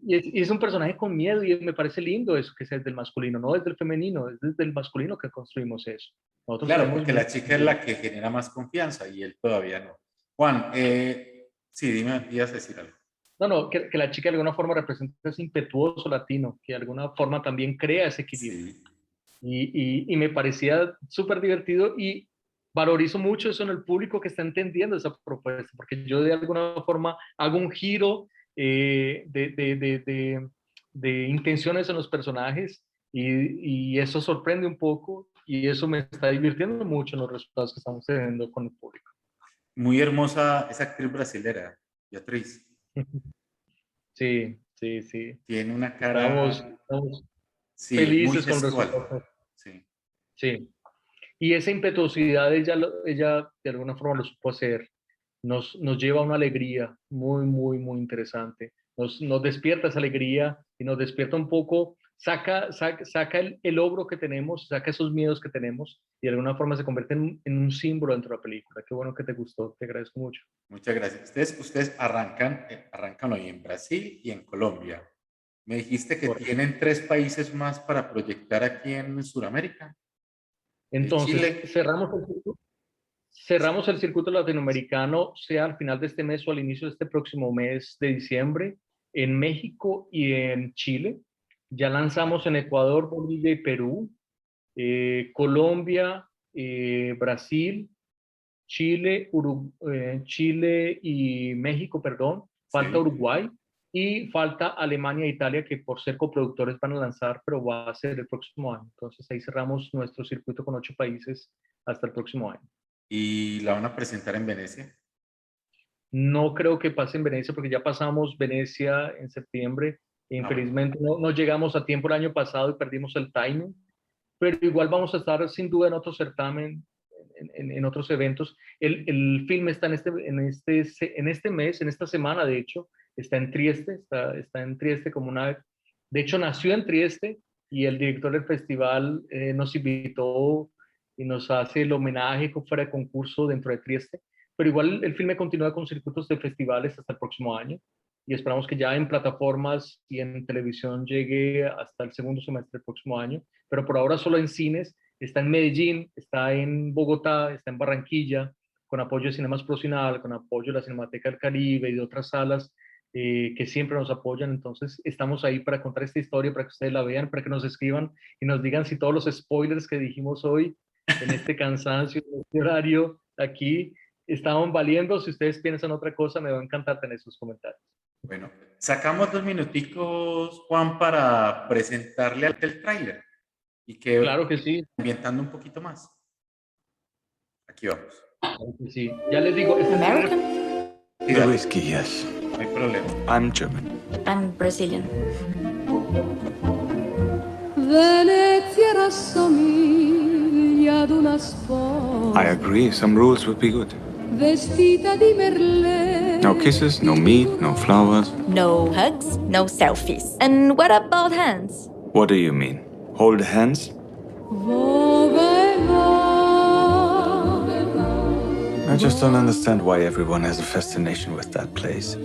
y es un personaje con miedo, y me parece lindo eso, que es desde el masculino, no desde el femenino, es desde el masculino que construimos eso. Nosotros Claro, porque la chica es la que genera más confianza y él todavía no. Juan, sí, dime, ibas a decir algo. No, que la chica de alguna forma representa ese impetuoso latino, que de alguna forma también crea ese equilibrio. Sí. Y me parecía súper divertido, y valorizo mucho eso en el público que está entendiendo esa propuesta, porque yo de alguna forma hago un giro de intenciones en los personajes, y eso sorprende un poco, y eso me está divirtiendo mucho en los resultados que estamos teniendo con el público. Muy hermosa esa actriz brasilera, Beatriz. Sí. Tiene una cara... Estamos sí, felices muy con los gestual. resultados. Sí. Sí. Y esa impetuosidad ella de alguna forma lo supo hacer. Nos lleva a una alegría muy, muy, muy interesante. Nos despierta esa alegría y nos despierta un poco, saca el ogro que tenemos, saca esos miedos que tenemos, y de alguna forma se convierte en un símbolo dentro de la película. Qué bueno que te gustó, te agradezco mucho. Muchas gracias. Ustedes arrancan hoy en Brasil y en Colombia. Me dijiste que tienen 3 países más para proyectar aquí en Sudamérica. Entonces, Chile. cerramos el circuito latinoamericano, sea al final de este mes o al inicio de este próximo mes de diciembre, en México y en Chile. Ya lanzamos en Ecuador, Bolivia y Perú, Colombia, Brasil, Chile y México, perdón. Falta Sí. Uruguay y falta Alemania e Italia, que por ser coproductores van a lanzar, pero va a ser el próximo año. Entonces ahí cerramos nuestro circuito con 8 países hasta el próximo año. ¿Y la van a presentar en Venecia? No creo que pase en Venecia, porque ya pasamos Venecia en septiembre. Infelizmente no llegamos a tiempo el año pasado y perdimos el timing, pero igual vamos a estar sin duda en otro certamen, en otros eventos. El film está en este mes, en esta semana, de hecho, está en Trieste, está en Trieste de hecho nació en Trieste, y el director del festival nos invitó y nos hace el homenaje fuera de concurso dentro de Trieste, pero igual el filme continúa con circuitos de festivales hasta el próximo año, y esperamos que ya en plataformas y en televisión llegue hasta el segundo semestre del próximo año, pero por ahora solo en cines. Está en Medellín, está en Bogotá, está en Barranquilla, con apoyo de Cinemas Procinal, con apoyo de la Cinemateca del Caribe y de otras salas que siempre nos apoyan. Entonces estamos ahí para contar esta historia, para que ustedes la vean, para que nos escriban y nos digan si todos los spoilers que dijimos hoy en este cansancio, en este horario aquí, estaban valiendo. Si ustedes piensan otra cosa, me va a encantar tener sus comentarios. Bueno, sacamos 2 minuticos, Juan, para presentarle el tráiler. Y que Claro que sí. Ambientando un poquito más. Aquí vamos. Claro que sí. Ya les digo, American? Whiskey, yes. No hay problema. I'm German. I'm Brazilian. Venezia rassomiglia ad una sposa. I agree, some rules would be good. Vestita di merle. No kisses, no meat, no flowers. No hugs, no selfies. And what about hands? What do you mean? Hold hands? Voga e va. I just don't understand why everyone has a fascination with that place.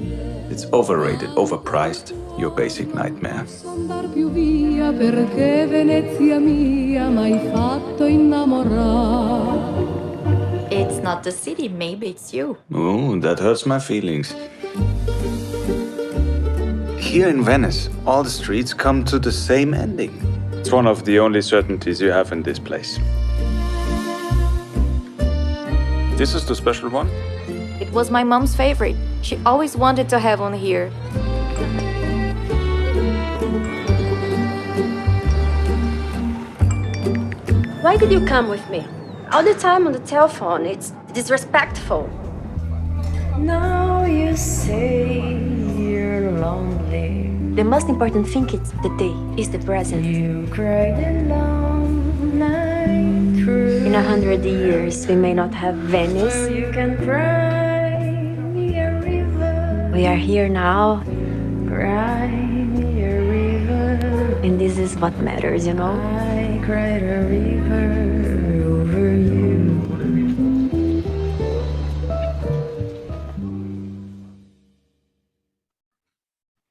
It's overrated, overpriced, your basic nightmare. Andar più via perché Venezia mia m'hai fatto innamorare. It's not the city, maybe it's you. Oh, that hurts my feelings. Here in Venice, all the streets come to the same ending. It's one of the only certainties you have in this place. This is the special one? It was my mom's favorite. She always wanted to have one here. Why did you come with me? All the time on the telephone, it's disrespectful. Now you say you're lonely. The most important thing is the day, is the present. You cried alone night through. In 100 years, we may not have Venice. So you can cry me a river. We are here now, Cry me a river. and this is what matters, you know? I cried a river over you.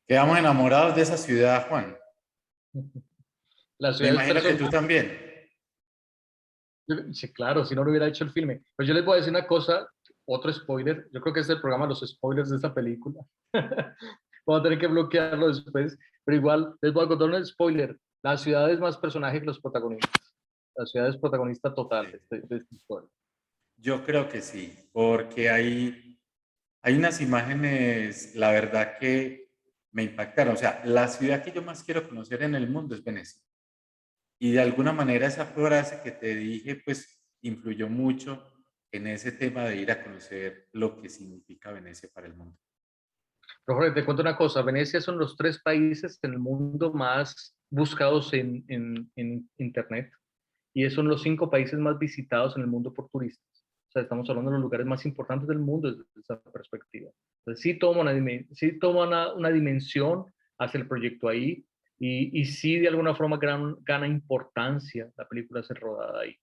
Quedamos enamorados de esa ciudad, Juan. La Me ciudad es imagino que tú personal. también. Sí, claro, si no, no hubiera hecho el filme. Pues yo les voy a decir una cosa, otro spoiler. Yo creo que este es el programa de los spoilers de esta película. Vamos a tener que bloquearlo después, pero igual les voy a contar un spoiler. La ciudad es más personaje que los protagonistas. La ciudad es protagonista total de esta historia. Yo creo que sí, porque hay unas imágenes, la verdad que me impactaron. O sea, la ciudad que yo más quiero conocer en el mundo es Venecia. Y de alguna manera esa frase que te dije, pues influyó mucho en ese tema de ir a conocer lo que significa Venecia para el mundo. Pero Jorge, te cuento una cosa. Venecia son los 3 países en el mundo más buscados en Internet. Y son los 5 países más visitados en el mundo por turistas. O sea, estamos hablando de los lugares más importantes del mundo desde esa perspectiva. Entonces, sí toma una dimensión hacia el proyecto ahí y sí de alguna forma gana importancia la película ser rodada ahí.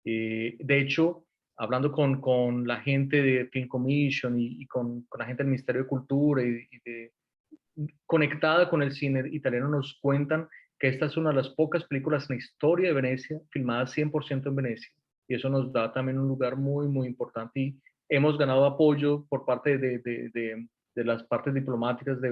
De hecho, hablando con la gente de Film Commission y con la gente del Ministerio de Cultura conectada con el cine italiano, nos cuentan que esta es una de las pocas películas en la historia de Venecia filmadas 100% en Venecia. Y eso nos da también un lugar muy, muy importante. Y hemos ganado apoyo por parte de las partes diplomáticas de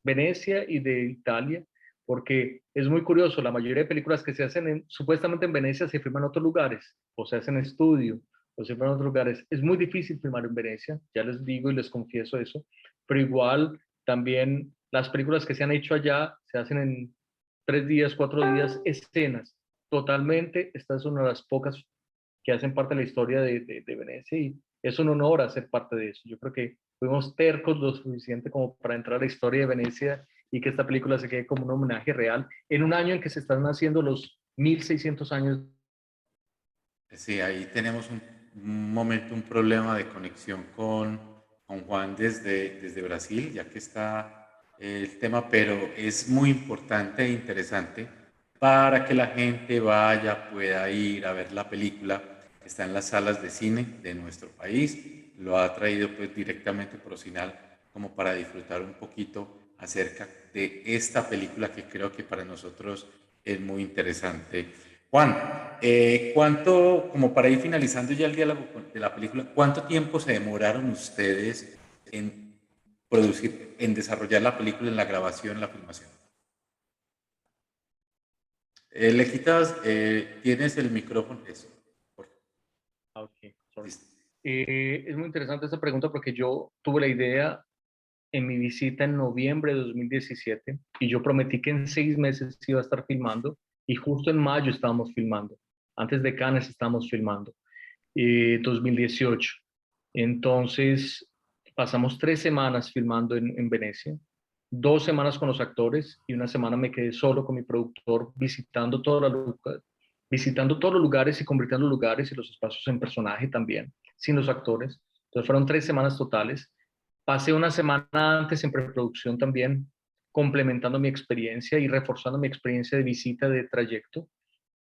Venecia y de Italia, porque es muy curioso, la mayoría de películas que se hacen supuestamente en Venecia se filman en otros lugares, o se hacen en estudio, o se filman en otros lugares. Es muy difícil filmar en Venecia, ya les digo y les confieso eso, pero igual también las películas que se han hecho allá se hacen en 3 días, 4 días, escenas. Totalmente, esta es una de las pocas que hacen parte de la historia de Venecia y es un honor hacer parte de eso. Yo creo que fuimos tercos lo suficiente como para entrar a la historia de Venecia y que esta película se quede como un homenaje real en un año en que se están haciendo los 1600 años. Sí, ahí tenemos un momento, un problema de conexión con Juan desde Brasil, ya que está el tema, pero es muy importante e interesante para que la gente vaya, pueda ir a ver la película. Está en las salas de cine de nuestro país, lo ha traído pues directamente Procinal como para disfrutar un poquito acerca de esta película que creo que para nosotros es muy interesante. Juan, ¿cuánto, como para ir finalizando ya el diálogo de la película, cuánto tiempo se demoraron ustedes en producir, en desarrollar la película, en la grabación, en la filmación? Le quitas, tienes el micrófono, eso. Okay, sorry. Es muy interesante esta pregunta porque yo tuve la idea en mi visita en noviembre de 2017 y yo prometí que en 6 meses iba a estar filmando y justo en mayo estábamos filmando. Antes de Cannes estábamos filmando, 2018. Entonces pasamos 3 semanas filmando en Venecia, 2 semanas con los actores y 1 semana me quedé solo con mi productor visitando todos los lugares y convirtiendo los lugares y los espacios en personaje también, sin los actores. Entonces fueron 3 semanas totales. Pasé 1 semana antes en preproducción también, complementando mi experiencia y reforzando mi experiencia de visita de trayecto.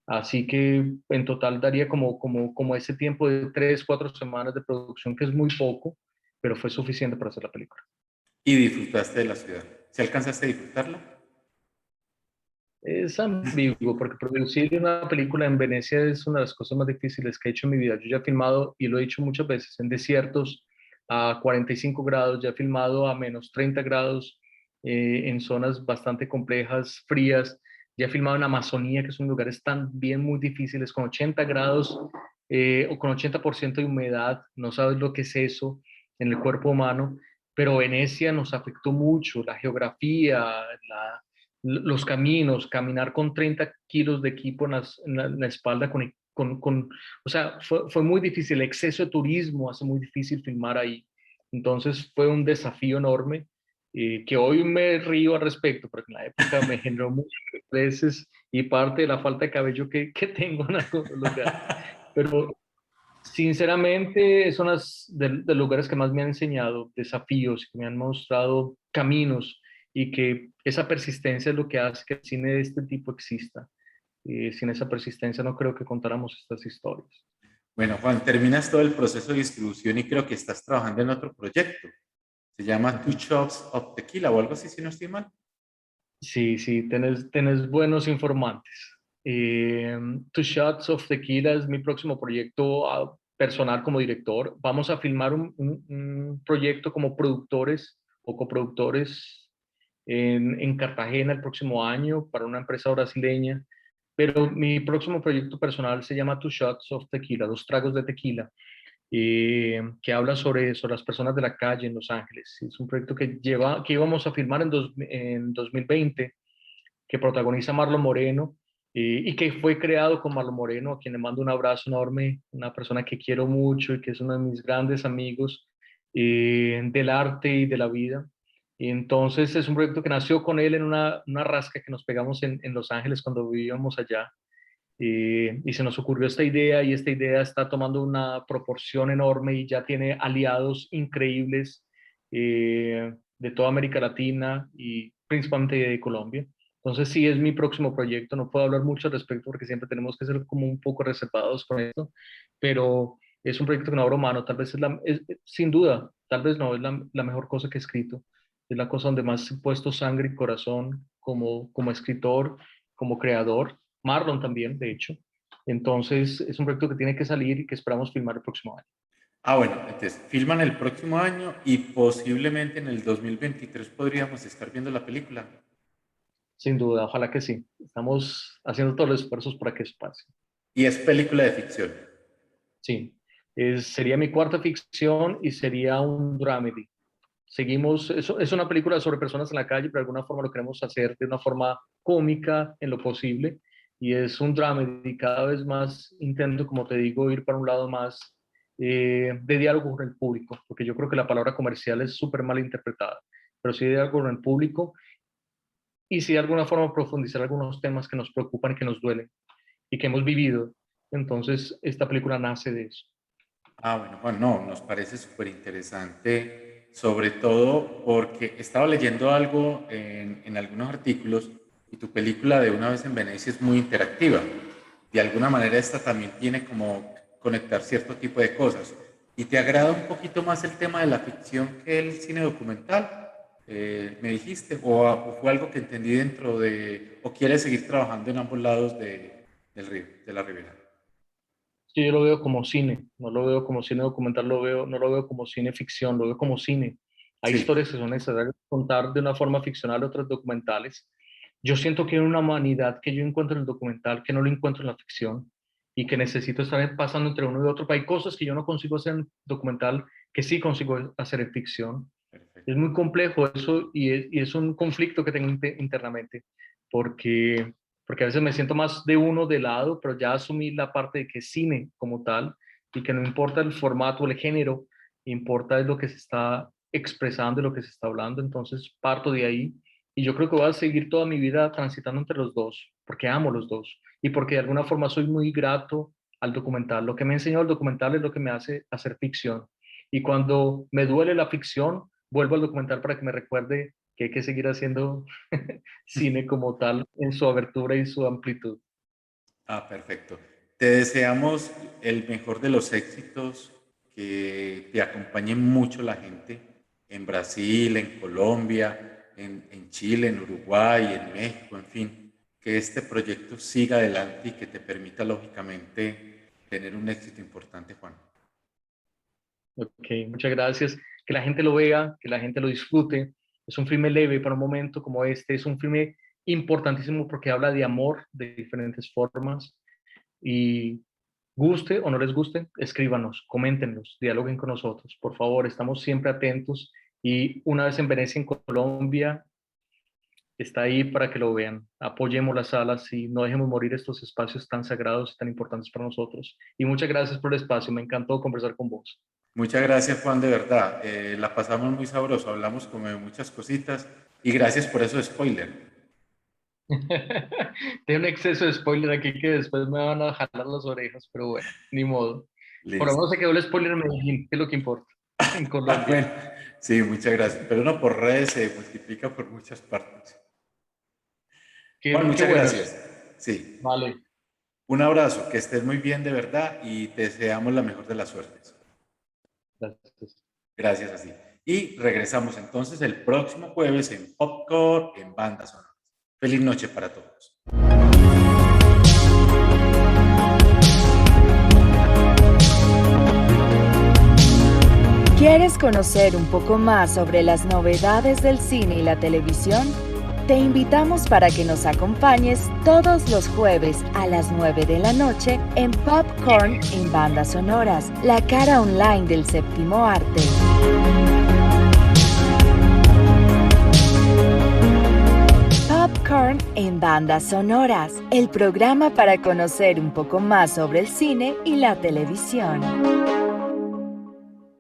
Así que en total daría como ese tiempo de 3, 4 semanas de producción, que es muy poco, pero fue suficiente para hacer la película. ¿Y disfrutaste de la ciudad? ¿Se alcanzaste a disfrutarla? Es ambiguo, porque producir una película en Venecia es una de las cosas más difíciles que he hecho en mi vida. Yo ya he filmado, y lo he hecho muchas veces, en desiertos a 45 grados, ya he filmado a menos 30 grados, en zonas bastante complejas, frías, ya he filmado en Amazonía, que son lugares también muy difíciles, con 80 grados o con 80% de humedad, no sabes lo que es eso en el cuerpo humano, pero Venecia nos afectó mucho, la geografía, los caminos, caminar con 30 kilos de equipo en la espalda, o sea, fue muy difícil. El exceso de turismo hace muy difícil filmar ahí. Entonces fue un desafío enorme que hoy me río al respecto, porque en la época me generó muchas veces y parte de la falta de cabello que tengo en algunos lugares. Pero sinceramente, son de lugares que más me han enseñado, desafíos, que me han mostrado caminos y que esa persistencia es lo que hace que el cine de este tipo exista. Sin esa persistencia no creo que contáramos estas historias. Bueno, Juan, terminas todo el proceso de distribución y creo que estás trabajando en otro proyecto. Se llama Two Shots of Tequila o algo así, si no estoy mal. Sí, sí, tenés buenos informantes. Two Shots of Tequila es mi próximo proyecto personal como director. Vamos a filmar un proyecto como productores o coproductores en Cartagena el próximo año para una empresa brasileña. Pero mi próximo proyecto personal se llama Two Shots of Tequila, dos tragos de tequila, que habla sobre las personas de la calle en Los Ángeles. Es un proyecto que íbamos a filmar en 2020, que protagoniza Marlon Moreno y que fue creado con Marlon Moreno, a quien le mando un abrazo enorme, una persona que quiero mucho y que es uno de mis grandes amigos del arte y de la vida. Y entonces es un proyecto que nació con él en una rasca que nos pegamos en Los Ángeles cuando vivíamos allá. Y se nos ocurrió esta idea y esta idea está tomando una proporción enorme y ya tiene aliados increíbles de toda América Latina y principalmente de Colombia. Entonces sí es mi próximo proyecto, no puedo hablar mucho al respecto porque siempre tenemos que ser como un poco reservados con esto, pero es un proyecto que no abro mano, tal vez sin duda, tal vez no, es la mejor cosa que he escrito, es la cosa donde más he puesto sangre y corazón como escritor, como creador. Marlon también, de hecho. Entonces, es un proyecto que tiene que salir y que esperamos filmar el próximo año. Ah, bueno, entonces filman el próximo año y posiblemente en el 2023 podríamos estar viendo la película. Sin duda, ojalá que sí. Estamos haciendo todos los esfuerzos para que eso pase. Y es película de ficción. Sí. Sería mi cuarta ficción y sería un dramedy. Seguimos, es una película sobre personas en la calle, pero de alguna forma lo queremos hacer de una forma cómica en lo posible. Y es un dramedy, cada vez más intento, como te digo, ir para un lado más de diálogo con el público, porque yo creo que la palabra comercial es súper mal interpretada, pero sí de diálogo con el público y sí de alguna forma profundizar algunos temas que nos preocupan y que nos duelen y que hemos vivido. Entonces, esta película nace de eso. Ah, bueno, Juan, no, nos parece súper interesante, sobre todo porque estaba leyendo algo en algunos artículos y tu película de Una vez en Venecia es muy interactiva. De alguna manera esta también tiene como conectar cierto tipo de cosas. ¿Y te agrada un poquito más el tema de la ficción que el cine documental? Me dijiste, o fue algo que entendí dentro de, o quieres seguir trabajando en ambos lados del río, de la ribera. Sí, yo lo veo como cine, no lo veo como cine documental, no lo veo como cine ficción, lo veo como cine. Hay Sí, historias que son necesarias contar de una forma ficcional, otras documentales. Yo siento que hay una humanidad que yo encuentro en el documental que no lo encuentro en la ficción y que necesito estar pasando entre uno y otro. Pero hay cosas que yo no consigo hacer en documental que sí consigo hacer en ficción. Es perfecto. muy complejo eso y es un conflicto que tengo internamente porque porque a veces me siento más de uno de lado, pero ya asumí la parte de que es cine como tal y que no importa el formato, el género, importa es lo que se está expresando y lo que se está hablando, entonces parto de ahí y yo creo que voy a seguir toda mi vida transitando entre los dos, porque amo los dos y porque de alguna forma soy muy grato al documental. Lo que me ha enseñado el documental es lo que me hace hacer ficción y cuando me duele la ficción, vuelvo al documental para que me recuerde que hay que seguir haciendo cine como tal en su abertura y su amplitud. Ah, perfecto. Te deseamos el mejor de los éxitos, que te acompañe mucho la gente en Brasil, en Colombia, en Chile, en Uruguay, en México, en fin, que este proyecto siga adelante y que te permita, lógicamente, tener un éxito importante, Juan. Ok, muchas gracias. Que la gente lo vea, que la gente lo disfrute. Es un filme leve para un momento como este, es un filme importantísimo porque habla de amor de diferentes formas y guste o no les guste, escríbanos, coméntenos, dialoguen con nosotros. Por favor, estamos siempre atentos y una vez en Venecia, en Colombia, está ahí para que lo vean. Apoyemos las salas y no dejemos morir estos espacios tan sagrados y tan importantes para nosotros. Y muchas gracias por el espacio, me encantó conversar con vos. Muchas gracias, Juan, de verdad. La pasamos muy sabroso, hablamos como de muchas cositas y gracias por eso de spoiler. Tengo un exceso de spoiler aquí que después me van a jalar las orejas, pero bueno, ni modo. Por lo Listo. menos se quedó el spoiler en Medellín, que es lo que importa, en Colombia. Bueno, sí, muchas gracias. Pero no, por redes se multiplica por muchas partes. Juan, Qué muchas bueno. gracias. Sí, Vale, un abrazo, que estés muy bien de verdad y te deseamos la mejor de las suertes. gracias. Gracias así. Y regresamos entonces el próximo jueves en Popcorn en Banda Sonora. Feliz noche para todos. ¿Quieres conocer un poco más sobre las novedades del cine y la televisión? Te invitamos para que nos acompañes todos los jueves a las 9 de la noche en Popcorn en Bandas Sonoras, la cara online del séptimo arte. Popcorn en Bandas Sonoras, el programa para conocer un poco más sobre el cine y la televisión.